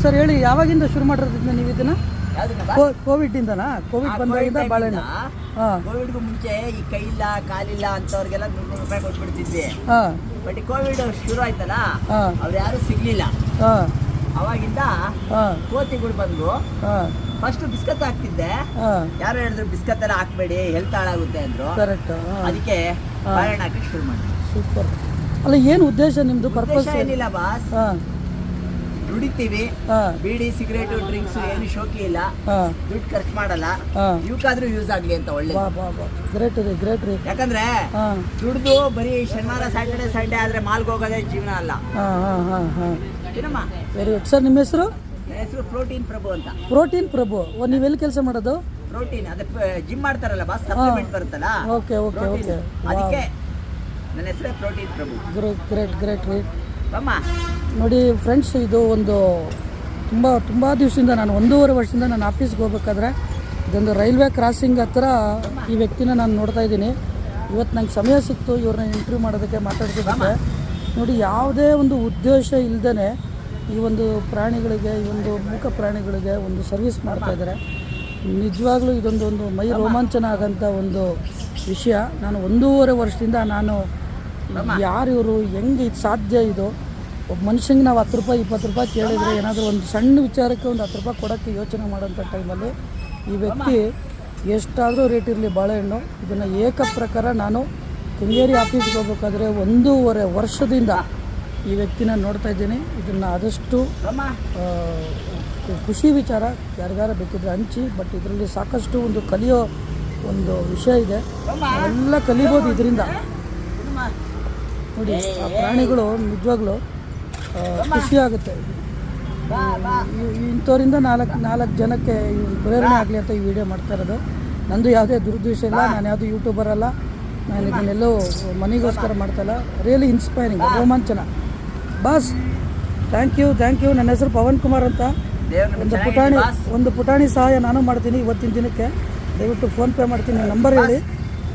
Sir ಹೇಳಿ, ಯಾವಾಗಿಂದ ಶುರು ಮಾಡಿರೋದ್ರಿಂದ ನೀವು ಇದನ್ನ? ಯಾವ್ದನ್ನ ಕೋವಿಡ್ದಿಂದನಾ? ಕೋವಿಡ್ ಬಂದಾಗಿಂದ ಬಾಳೆಹಣ್ಣು? ಹಾಂ. ಕೋವಿಡ್ಗೂ ಮುಂಚೆ ಈ ಕೈ ಇಲ್ಲ ಕಾಲಿಲ್ಲ ಅಂತವ್ರಿಗೆಲ್ಲ 100 ರೂಪಾಯಿ ಕೊಟ್ಬಿಡ್ತಿದ್ವಿ. ಹಾಂ ಬಟ್ ಈ ಕೋವಿಡ್ ಶುರು ಆಯ್ತಲ್ಲ, ಹಾಂ ಅವ್ರು ಯಾರು ಸಿಗ್ಲಿಲ್ಲ. ಹಾಂ ಅವಾಗಿಂದ ಹಾಂ ಕೋತಿಗಳು ಬಂದು ಹಾಂ ಫಸ್ಟ್ ಬಿಸ್ಕತ್ ಹಾಕ್ತಿದ್ದೆ. ಹಾಂ ಯಾರು ಹೇಳಿದ್ರು ಬಿಸ್ಕತ್ ಎಲ್ಲ ಹಾಕ್ಬೇಡಿ, ಹೆಲ್ತ್ ಹಾಳಾಗುತ್ತೆ ಅಂದ್ರು. ಕರೆಕ್ಟ್. ಅದಕ್ಕೆ ಬಾಳೆಹಣ್ಣು ಹಾಕಿ ಶುರು ಮಾಡಿ. ಸೂಪರ್. ಅಲ್ಲ, ಏನು ಉದ್ದೇಶ ನಿಮ್ಮದು? ಪರ್ಪಸ್ ಏನಿಲ್ಲ ಬಾಸ್, ಹಾಂ ದುಡಿತೀವಿ. ಹಾಂ ಬೀಡಿ ಸಿಗರೇಟು ಡ್ರಿಂಕ್ಸ್ ಏನು ಶೋಕಿ ಇಲ್ಲ, ಹಾಂ ದುಡ್ಡು ಖರ್ಚು ಮಾಡಲ್ಲ. ಹಾಂ. ಇವಕ್ಕಾದ್ರೂ ಯೂಸ್ ಆಗ್ಲಿ ಅಂತ ಒಳ್ಳೆ. ಬಾ ಬಾ ಬಾ, ಗ್ರೇಟ್ ರೀ, ಗ್ರೇಟ್ ರೀ. ಯಾಕಂದ್ರೆ ಹಾಂ ದುಡ್ದು ಬರೀ ಶನಿವಾರ ಸ್ಯಾಟರ್ಡೆ ಸಂಡೇ ಆದ್ರೆ ಮಾಲ್ಗೆ ಹೋಗೋದೇ ಜೀವನ ಅಲ್ಲ. ಹಾಂ ಹಾಂ ಹಾಂ ಹಾಂ ಏನಮ್ಮ? Very good sir. ನಿಮ್ಮ ಹೆಸರು? ನನ್ನ ಹೆಸರು ಪ್ರೋಟೀನ್ ಪ್ರಭು ಅಂತ. ಪ್ರೋಟೀನ್ ಪ್ರಭು. ನೀವೆಲ್ಲಿ ಕೆಲಸ ಮಾಡೋದು? ಪ್ರೋಟೀನ್ ಅದೇ ಜಿಮ್ ಮಾಡ್ತಾರಲ್ಲ ಬಾಸ್, ಸಪ್ಲಿಮೆಂಟ್ ಬರುತ್ತಲ್ಲ. Okay okay okay. ಅದಕ್ಕೆ ನನ್ನ ಹೆಸರೇ ಪ್ರೋಟೀನ್ ಪ್ರಭು. ಗ್ರೇಟ್ ಗ್ರೇಟ್ ಗ್ರೇಟ್ ರೀ. ಅಮ್ಮ ನೋಡಿ ಫ್ರೆಂಡ್ಸ್, ಇದು ಒಂದು ತುಂಬ ದಿವಸದಿಂದ, ನಾನು 1.5 ವರ್ಷದಿಂದ ನಾನು ಆಫೀಸ್ಗೆ ಹೋಗ್ಬೇಕಾದ್ರೆ ಇದೊಂದು ರೈಲ್ವೆ ಕ್ರಾಸಿಂಗ್ ಹತ್ರ ಈ ವ್ಯಕ್ತಿನ ನಾನು ನೋಡ್ತಾ ಇದ್ದೀನಿ. ಇವತ್ತು ನಂಗೆ ಸಮಯ ಸಿಕ್ತು ಇವ್ರನ್ನ ಇಂಟರ್ವ್ಯೂ ಮಾಡೋದಕ್ಕೆ, ಮಾತಾಡ್ಸೋದಕ್ಕೆ. ನೋಡಿ, ಯಾವುದೇ ಒಂದು ಉದ್ದೇಶ ಇಲ್ಲದೇ ಈ ಒಂದು ಪ್ರಾಣಿಗಳಿಗೆ, ಈ ಒಂದು ಮೂಕ ಪ್ರಾಣಿಗಳಿಗೆ ಒಂದು ಸರ್ವಿಸ್ ಮಾಡ್ತಾಯಿದ್ದಾರೆ. ನಿಜವಾಗ್ಲೂ ಇದೊಂದು ಮೈ ರೋಮಾಂಚನ ಆಗೋಂಥ ಒಂದು ವಿಷಯ. ನಾನು 1.5 ವರ್ಷದಿಂದ ನಾನು ಯಾರು ಇವರು, ಹೆಂಗೆ ಇದು ಸಾಧ್ಯ? ಇದು ಒಬ್ಬ ಮನುಷ್ಯಂಗೆ ನಾವು 10 ರೂಪಾಯಿ 20 ರೂಪಾಯಿ ಕೇಳಿದರೆ, ಏನಾದರೂ ಒಂದು ಸಣ್ಣ ವಿಚಾರಕ್ಕೆ ಒಂದು 10 ರೂಪಾಯಿ ಕೊಡೋಕ್ಕೆ ಯೋಚನೆ ಮಾಡೋಂಥ ಟೈಮಲ್ಲಿ ಈ ವ್ಯಕ್ತಿ ಎಷ್ಟಾದರೂ ರೇಟ್ ಇರಲಿ ಬಾಳೆಹಣ್ಣು, ಇದನ್ನು ಏಕಪ್ರಕಾರ ನಾನು ಕೆಂಗೇರಿ ಆಫೀಸ್ಗೆ ಹೋಗ್ಬೇಕಾದ್ರೆ 1.5 ವರ್ಷದಿಂದ ಈ ವ್ಯಕ್ತಿನ ನೋಡ್ತಾ ಇದ್ದೀನಿ. ಇದನ್ನು ಆದಷ್ಟು ಖುಷಿ ವಿಚಾರ, ಯಾರಿಗಾರು ಬೇಕಿದ್ರೆ ಹಂಚಿ. ಬಟ್ ಇದರಲ್ಲಿ ಸಾಕಷ್ಟು ಒಂದು ಕಲಿಯೋ ಒಂದು ವಿಷಯ ಇದೆ, ಎಲ್ಲ ಕಲಿಬೋದು ಇದರಿಂದ. ನೋಡಿ, ಆ ಪ್ರಾಣಿಗಳು ನಿಜವಾಗ್ಲೂ ಖುಷಿ ಆಗುತ್ತೆ. ಇಂಥವರಿಂದ ನಾಲ್ಕು ಜನಕ್ಕೆ ಪ್ರೇರಣೆ ಆಗಲಿ ಅಂತ ಈ ವಿಡಿಯೋ ಮಾಡ್ತಾ ಇರೋದು. ನಂದು ಯಾವುದೇ ದುರುದ್ದೇಶ ಇಲ್ಲ, ನಾನು ಯಾವುದೂ ಯೂಟ್ಯೂಬರ್ ಅಲ್ಲ, ನಾನು ಇದನ್ನೆಲ್ಲೋ ಮನೆಗೋಸ್ಕರ ಮಾಡ್ತಾಯಿಲ್ಲ. ರಿಯಲಿ ಇನ್ಸ್ಪೈರಿಂಗ್, ರೋಮಾಂಚನ. Boss, thank you. ನನ್ನ ಹೆಸರು ಪವನ್ ಕುಮಾರ್ ಅಂತ. ಒಂದು ಪುಟಾಣಿ ಸಹಾಯ ನಾನು ಮಾಡ್ತೀನಿ ಇವತ್ತಿನ ದಿನಕ್ಕೆ. ದಯವಿಟ್ಟು ಫೋನ್ಪೇ ಮಾಡ್ತೀನಿ, ನಂಬರ್ ಹೇಳಿ.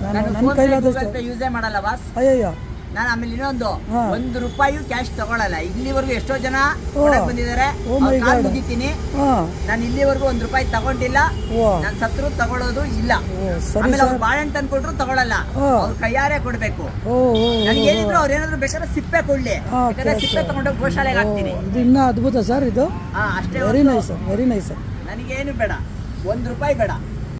ನಾನು ನನ್ನ ಕೈಲಾದಷ್ಟು ಯೂಸೇ ಮಾಡಲ್ಲ ಬಾಸ್. ಅಯ್ಯಯ್ಯ, ನಾನು ಆಮೇಲೆ ಇನ್ನೊಂದು 1 ರೂಪಾಯಿ ಕ್ಯಾಶ್ ತಗೊಳ್ಳಲ್ಲ. ಇಲ್ಲಿವರೆಗೂ ಎಷ್ಟೋ ಜನ ಬಂದಿದ್ದಾರೆ, ಮುಗಿತೀನಿ. ನಾನು ಇಲ್ಲಿವರೆಗೂ 1 ರೂಪಾಯಿ ತಗೊಂಡಿಲ್ಲ. ನಾನು ಸತ್ರು ತಗೊಳ್ಳೋದು ಇಲ್ಲ. ಆಮೇಲೆ ಅವ್ರು ಬಾಳೆಹಣ್ಣು ತಂದ್ಕೊಟ್ರು ತಗೊಳ್ಳಲ್ಲ, ಅವ್ರ ಕೈಯಾರೆ ಕೊಡ್ಬೇಕು. ನನಗೇನಿದ್ರು ಅವ್ರು ಏನಾದ್ರು ಬೇಕಾದ್ರೆ ಸಿಪ್ಪೆ ಕೊಡ್ಲಿ, ಸಿಪ್ಪೆ ತಗೊಂಡೋಗಿ ಗೋಶಾಲೆಗೆ ಹಾಕ್ತೀನಿ. ಇದು ಇನ್ನೂ ಅದ್ಭುತ ಸರ್ ಇದು. ಅಷ್ಟೇ, ವೆರಿ ನೈಸ್, ವೆರಿ ನೈಸ್. ನನಗೇನು ಬೇಡ, 1 ರೂಪಾಯಿ ಬೇಡ.